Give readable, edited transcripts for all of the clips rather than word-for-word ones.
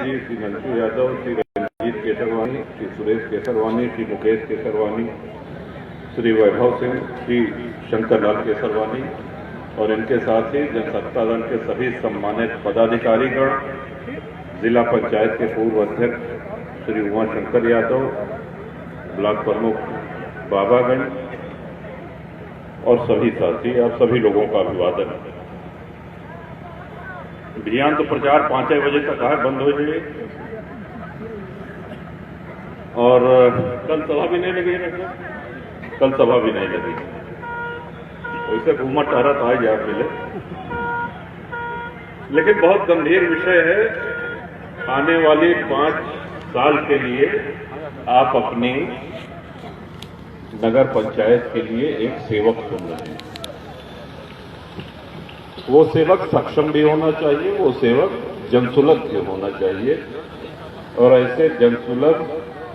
जी, श्री नंचू यादव, श्री रंजीत केसरवानी, श्री सुरेश केसरवानी, श्री मुकेश केसरवानी, श्री वैभव सिंह, श्री शंकरलाल केसरवानी और इनके साथ ही जनसत्ता दल के सभी सम्मानित पदाधिकारीगण, जिला पंचायत के पूर्व अध्यक्ष श्री उमा शंकर यादव, ब्लॉक प्रमुख बाबागंज और सभी साथी, आप सभी लोगों का अभिवादन। अभियान तो प्रचार 5 बजे तक है, बंद हो जाए और कल सभा भी नहीं लगी, कल सभा भी नहीं लगी, वैसे घूमा टहरा तो आ जाए मिले, लेकिन बहुत गंभीर विषय है। आने वाली 5 साल के लिए आप अपनी नगर पंचायत के लिए एक सेवक चुन रहे हैं। वो सेवक सक्षम भी होना चाहिए, वो सेवक जनसुलभ भी होना चाहिए और ऐसे जनसुलभ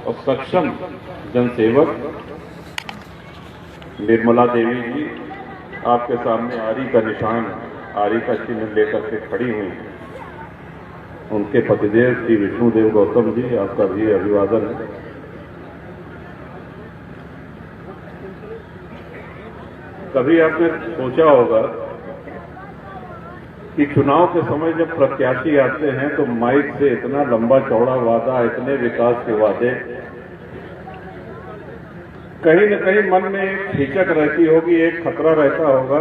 और सक्षम जनसेवक निर्मला देवी जी आपके सामने आरी का निशान, आरी का चिन्ह लेकर के खड़ी हुई हैं। उनके पतिदेव श्री विष्णुदेव गौतम जी, आपका भी अभिवादन है। कभी आपने सोचा होगा कि चुनाव के समय जब प्रत्याशी आते हैं तो माइक से इतना लंबा चौड़ा वादा, इतने विकास के वादे, कहीं न कहीं मन में एक हिचक रहती होगी, एक खतरा रहता होगा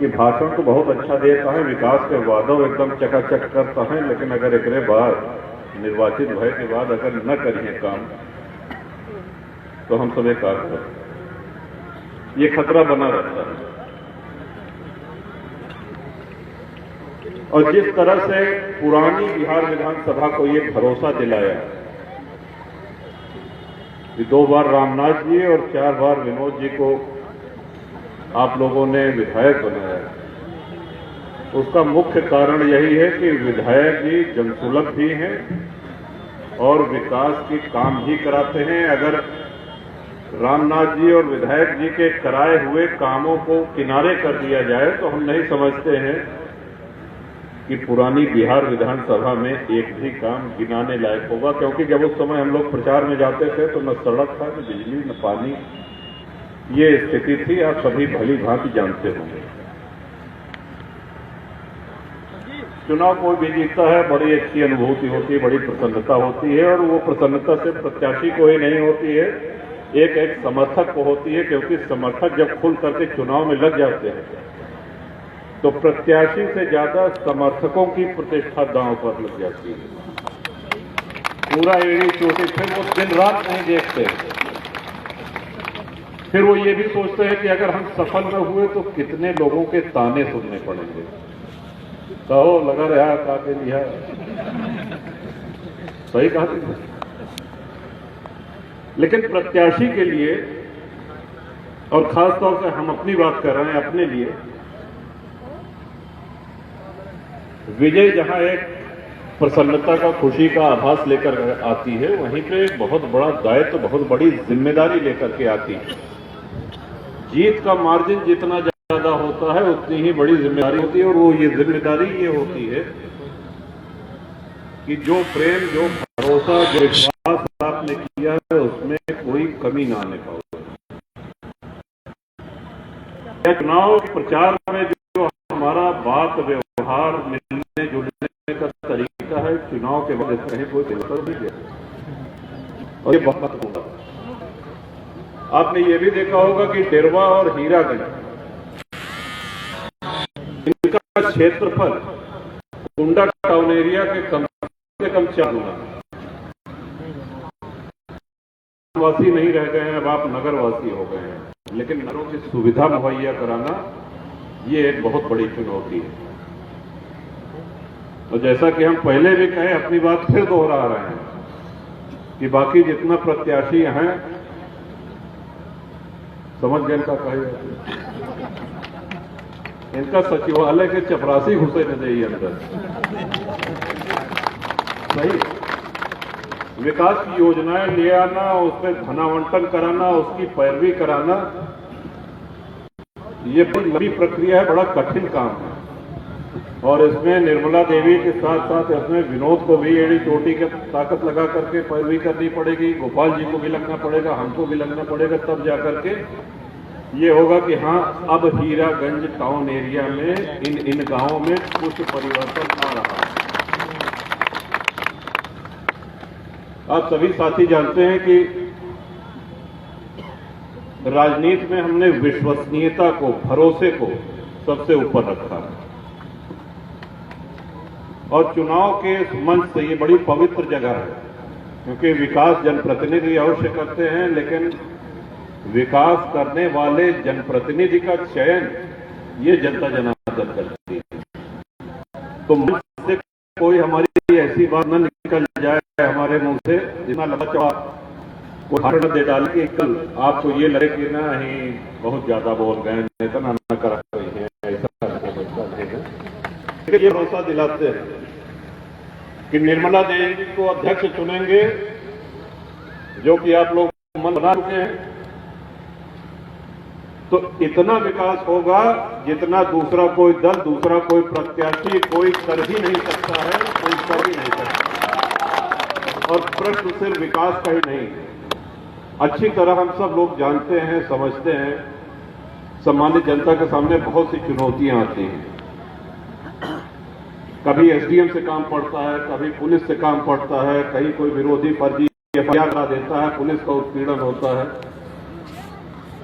कि भाषण तो बहुत अच्छा देता है, विकास के वादों एकदम चकाचक करता है, लेकिन अगर एकरे बाद निर्वाचित भय के बाद अगर न करिए काम तो हम सब एक कार्य करें, ये खतरा बना रहता है। और जिस तरह से पुरानी बिहार विधानसभा को ये भरोसा दिलाया कि 2 बार रामनाथ जी और 4 बार विनोद जी को आप लोगों ने विधायक बनाया, उसका मुख्य कारण यही है कि विधायक जी जनसुलभ भी हैं और विकास के काम भी कराते हैं। अगर रामनाथ जी और विधायक जी के कराए हुए कामों को किनारे कर दिया जाए तो हम नहीं समझते हैं कि पुरानी बिहार विधानसभा में एक भी काम गिनाने लायक होगा, क्योंकि जब उस समय हम लोग प्रचार में जाते थे तो न सड़क था, न बिजली, न पानी, ये स्थिति थी। आप सभी भली भांति जानते होंगे। चुनाव कोई भी जीतता है, बड़ी अच्छी अनुभूति होती है, बड़ी प्रसन्नता होती है और वो प्रसन्नता सिर्फ प्रत्याशी को ही नहीं होती है, एक समर्थक को होती है, क्योंकि समर्थक जब खुल करके चुनाव में लग जाते हैं तो प्रत्याशी से ज्यादा समर्थकों की प्रतिष्ठा दांव पर लग जाती है। पूरा एड़ी चोटी फिर वो दिन रात नहीं देखते, फिर वो ये भी सोचते हैं कि अगर हम सफल न हुए तो कितने लोगों के ताने सुनने पड़ेंगे। कहो लगा रहा काके लिया, सही कहा। लेकिन प्रत्याशी के लिए, और खासतौर से हम अपनी बात कर रहे हैं अपने लिए, विजय जहां एक प्रसन्नता का, खुशी का आभास लेकर आती है, वहीं पे एक बहुत बड़ा दायित्व, बहुत बड़ी जिम्मेदारी लेकर के आती है। जीत का मार्जिन जितना ज्यादा होता है उतनी ही बड़ी जिम्मेदारी होती है और वो ये जिम्मेदारी ये होती है कि जो प्रेम, जो भरोसा, जो विश्वास आपने किया है उसमें कोई कमी ना आने पाए। चुनाव प्रचार में जो हमारा बात व्यवहार, मिलने जुलने का तरीका है, चुनाव के बाद कहीं कोई बेहतर नहीं गया और ये बहुत होगा। आपने ये भी देखा होगा कि डेरवा और हीरागंज, इनका क्षेत्रफल कुंडा टाउन एरिया के कम से कम 4 गुना। वासी नहीं रह गए हैं, अब आप नगरवासी हो गए हैं, लेकिन नगरों की सुविधा मुहैया कराना ये एक बहुत बड़ी चुनौती है। और जैसा कि हम पहले भी कहे, अपनी बात फिर दोहरा रहे हैं कि बाकी जितना प्रत्याशी हैं, समझ गए इनका कहे, इनका सचिवालय के चपरासी घुसे न जाइए अंदर। सही, विकास की योजनाएं ले आना, उसमें धनावंटन कराना, उसकी पैरवी कराना, ये बड़ी लंबी प्रक्रिया है, बड़ा कठिन काम है। और इसमें निर्मला देवी के साथ साथ इसमें विनोद को भी एड़ी चोटी की ताकत लगा करके पैरवी करनी पड़ेगी, गोपाल जी को भी लगना पड़ेगा, हमको भी लगना पड़ेगा, तब जा करके ये होगा कि हाँ अब हीरागंज टाउन एरिया में इन गांवों में कुछ परिवर्तन आ रहा है। आप सभी साथी जानते हैं कि राजनीति में हमने विश्वसनीयता को, भरोसे को सबसे ऊपर रखा है और चुनाव के मंच से ये बड़ी पवित्र जगह है, क्योंकि विकास जनप्रतिनिधि अवश्य करते हैं, लेकिन विकास करने वाले जनप्रतिनिधि का चयन ये जनता जनार्दन करती है। तो मंच से कोई हमारी ऐसी बात न निकल जाए हमारे मुंह से जितना लंबा चौड़ा कोई भाषण दे डाले कि कल आपको ये लगे कि ना ही बहुत ज्यादा बोल गए, नेता ना करा रही है, ऐसा नहीं। ये भरोसा दिलाते हैं कि निर्मला देवी को अध्यक्ष चुनेंगे, जो कि आप लोग मन बना चुके हैं, तो इतना विकास होगा जितना दूसरा कोई दल, दूसरा कोई प्रत्याशी कोई कर ही नहीं सकता है, कोई कर ही नहीं सकता। और प्रश्न सिर्फ विकास का ही नहीं, अच्छी तरह हम सब लोग जानते हैं, समझते हैं, सामान्य जनता के सामने बहुत सी चुनौतियां आती हैं। कभी एसडीएम से काम पड़ता है, कभी पुलिस से काम पड़ता है, कहीं कोई विरोधी फर्जी एफआईआर करा देता है, पुलिस का उत्पीड़न होता है।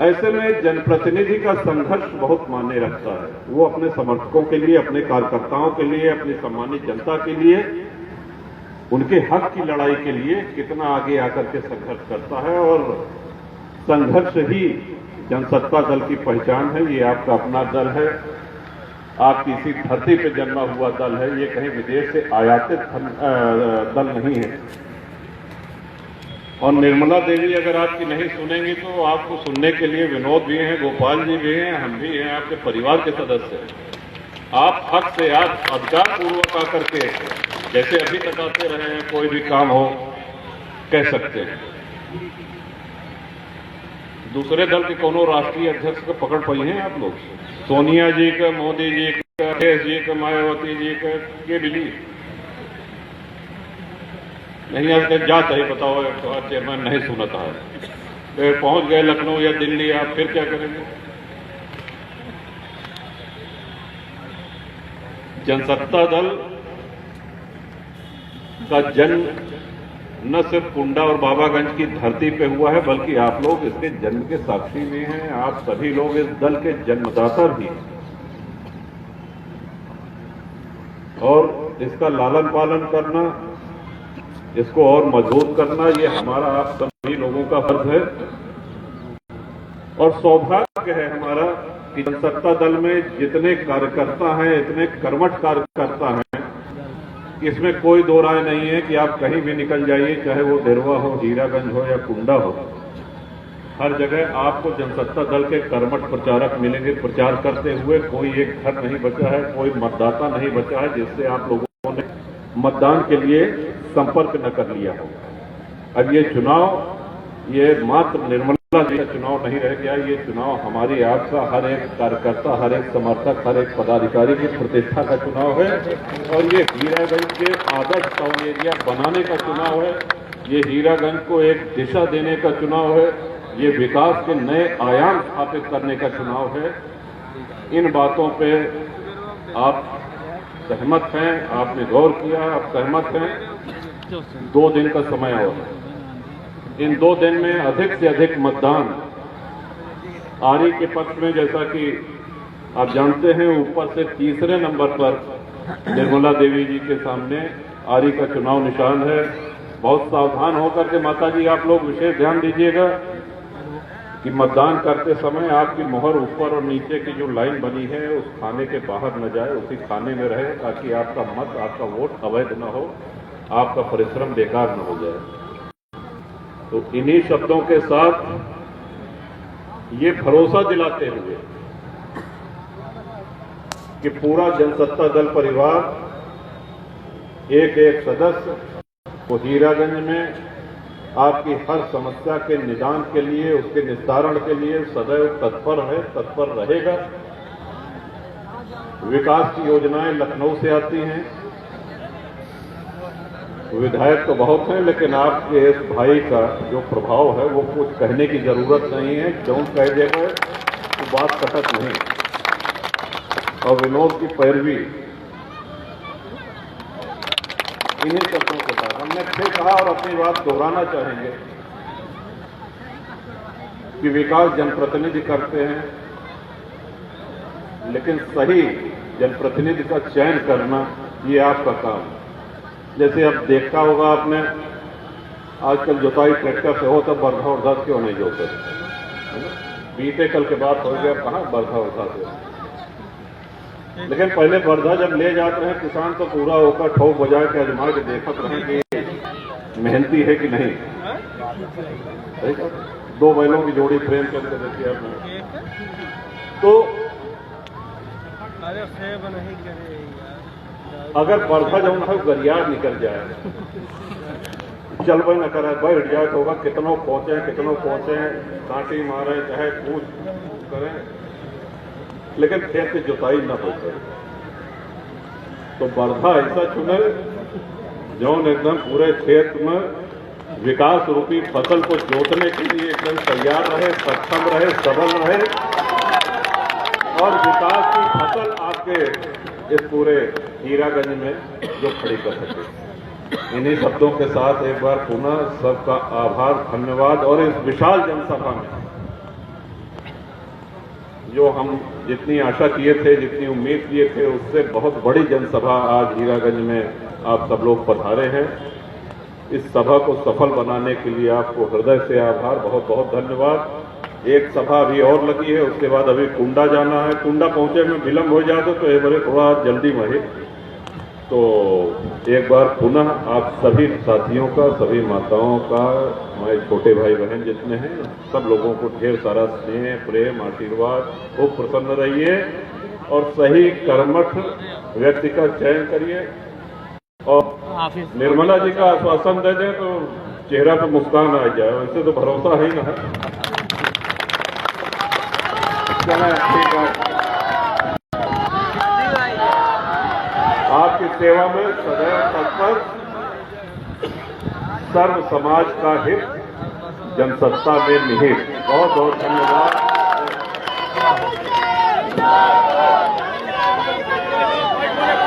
ऐसे में जनप्रतिनिधि का संघर्ष बहुत मायने रखता है। वो अपने समर्थकों के लिए, अपने कार्यकर्ताओं के लिए, अपनी सम्मानित जनता के लिए, उनके हक की लड़ाई के लिए कितना आगे आकर के संघर्ष करता है। और संघर्ष ही जनसत्ता दल की पहचान है। ये आपका अपना दल है, आप किसी धरती पे जन्मा हुआ दल है, ये कहीं विदेश से आयातित दल नहीं है। और निर्मला देवी अगर आपकी नहीं सुनेंगी तो आपको सुनने के लिए विनोद भी हैं, गोपाल जी भी हैं, हम भी हैं, आपके परिवार के सदस्य हैं। आप हक से, आप अधिकार पूर्वक आकर के जैसे अभी तक आते रहे हैं, कोई भी काम हो कह सकते हैं। दूसरे दल के कोनो राष्ट्रीय अध्यक्ष को पकड़ पाई हैं आप लोग? सोनिया जी का, मोदी जी का, अखिलेश जी का, मायावती जी का, ये मिली नहीं। आज तक जा चाहिए बताओ, चेयरमैन नहीं सुनता है, फिर पहुंच गए लखनऊ या दिल्ली, आप फिर क्या करेंगे? जनसत्ता दल का जन्म न सिर्फ कुंडा और बाबागंज की धरती पे हुआ है, बल्कि आप लोग इसके जन्म के साक्षी भी हैं। आप सभी लोग इस दल के जन्मदाता भी हैं और इसका लालन पालन करना, इसको और मजबूत करना, ये हमारा, आप सभी लोगों का फर्ज है। और सौभाग्य है हमारा कि जनसत्ता दल में जितने कार्यकर्ता हैं, इतने कर्मठ कार्यकर्ता हैं, इसमें कोई दो राय नहीं है कि आप कहीं भी निकल जाइए, चाहे वो देरवा हो, हीरागंज हो या कुंडा हो, हर जगह आपको जनसत्ता दल के कर्मठ प्रचारक मिलेंगे प्रचार करते हुए। कोई एक घर नहीं बचा है, कोई मतदाता नहीं बचा है जिससे आप लोगों ने मतदान के लिए संपर्क न कर लिया हो। अब ये चुनाव, ये मात्र निर्मला जी का चुनाव नहीं रह गया, ये चुनाव हमारी आपका, हर एक कार्यकर्ता, हर एक समर्थक, हर एक पदाधिकारी की प्रतिष्ठा का चुनाव है। और ये हीरागंज के आदर्श टाउन एरिया बनाने का चुनाव है, ये हीरागंज को एक दिशा देने का चुनाव है, ये विकास के नए आयाम स्थापित करने का चुनाव है। इन बातों पे आप सहमत हैं, आपने गौर किया, आप सहमत हैं। 2 दिन का समय और इन 2 दिन में अधिक से अधिक मतदान आरी के पक्ष में, जैसा कि आप जानते हैं, ऊपर से तीसरे नंबर पर निर्मला देवी जी के सामने आरी का चुनाव निशान है। बहुत सावधान होकर के माता जी आप लोग विशेष ध्यान दीजिएगा कि मतदान करते समय आपकी मोहर ऊपर और नीचे की जो लाइन बनी है उस खाने के बाहर न जाए, उसी खाने में रहे, ताकि आपका मत, आपका वोट अवैध न हो, आपका परिश्रम बेकार न हो जाए। तो इन्हीं शब्दों के साथ ये भरोसा दिलाते हुए कि पूरा जनसत्ता दल परिवार, एक एक सदस्य वो हीरागंज में आपकी हर समस्या के निदान के लिए, उसके निस्तारण के लिए सदैव तत्पर है, तत्पर रहेगा। विकास की योजनाएं लखनऊ से आती हैं। विधायक तो बहुत हैं, लेकिन आपके इस भाई का जो प्रभाव है वो कुछ कहने की जरूरत नहीं है। क्यों कह देगा तो बात कटक नहीं। और विनोद की पैरवी इन्हीं शब्दों के साथ हमने फिर कहा और अपनी बात दोहराना चाहेंगे कि विकास जनप्रतिनिधि करते हैं, लेकिन सही जनप्रतिनिधि का चयन करना ये आपका काम है। जैसे अब देखा होगा आपने, आजकल जुताई ट्रैक्टर से हो तो बरधा उर्धा क्यों नहीं जोते, बीते कल के बाद हो गया कहाँ बरधा उर्धा से। लेकिन पहले बरधा जब ले जाते हैं किसान तो पूरा होकर ठोक बजा के आजमा के देखत रहे कि मेहनती है कि नहीं। दो बैलों की जोड़ी प्रेम करके देखिए आपने तो अगर बरधा जो है गरियार निकल जाए, चलबे न करे, बैठ जाए तो होगा कितनों पहुंचे कांटी मारे चाहे कूद करें, लेकिन खेत की जुताई न हो सके। तो बरधा ऐसा चुने जौन एकदम पूरे खेत में विकास रूपी फसल को जोतने के लिए एकदम तैयार रहे, सक्षम रहे, सबल रहे और विकास की फसल आपके इस पूरे हीरागंज में जो खड़ी कर सके। इन्हीं शब्दों के साथ एक बार पुनः सबका आभार, धन्यवाद। और इस विशाल जनसभा में जो हम जितनी आशा किए थे, जितनी उम्मीद किए थे, उससे बहुत बड़ी जनसभा आज हीरागंज में आप सब लोग पधारे हैं। इस सभा को सफल बनाने के लिए आपको हृदय से आभार, बहुत बहुत धन्यवाद। एक सभा अभी और लगी है, उसके बाद अभी कुंडा जाना है। कुंडा पहुंचे में विलंब हो जाए तो ये बड़े थोड़ा जल्दी में है। तो एक बार पुनः आप सभी साथियों का, सभी माताओं का, हमारे छोटे भाई बहन जितने हैं, सब लोगों को ढेर सारा स्नेह, प्रेम, आशीर्वाद। खूब प्रसन्न रहिए और सही कर्मठ व्यक्ति का चयन करिए और निर्मला जी का आश्वासन दे दें तो चेहरा पर मुस्कान आ जाए। वैसे तो भरोसा है ना। ठीक है, आपकी सेवा में सदैव तत्पर, सर्व समाज का हित जनसत्ता में निहित। बहुत बहुत धन्यवाद।